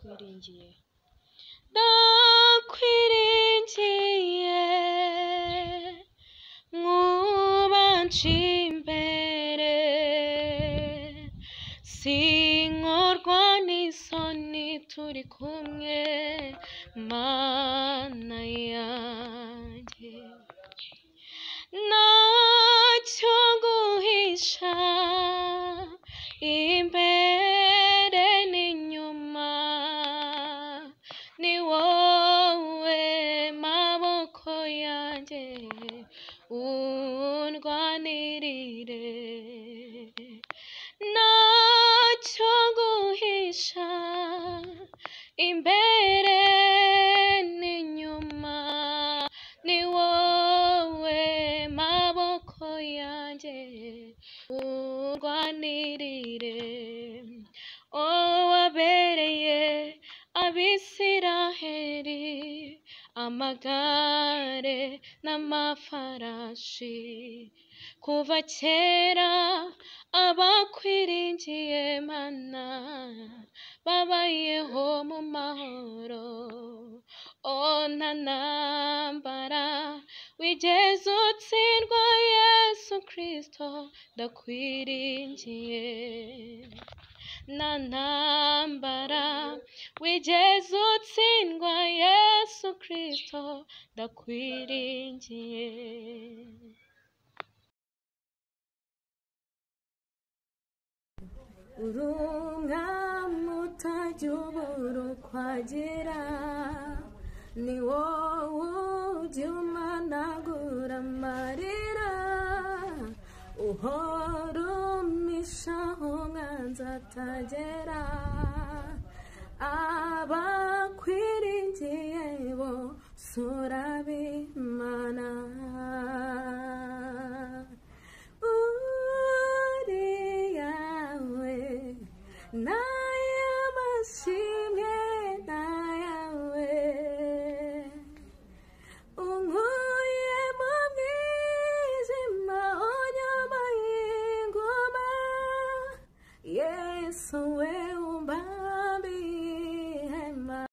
ndakwiringiye ndakwiringiye nkubanci imbere sinkorwa n'isoni turi kumwe mana yanjye ntacyo guhisha imbere n'inyuma ni wowe maboko yanjye undwanirire ntacyo guhisha imbere n'inyuma ni wowe maboko yanjye undwanirire wabereye abisiraheli amagare n'amafarashi kuva kera abakwiringiye mana babayeho mu mahoro nta ntambara wigeze utsindwa Yesu Kristo ndakwiringiye nta ntambara wigeze utsindwa Yesu Kristo ndakwiringiye urumwami utajya ubura ukwagira ni wowe ujya umanagura amarira uhora umishaho umwanzi atagera abakwiringiye bose urabizi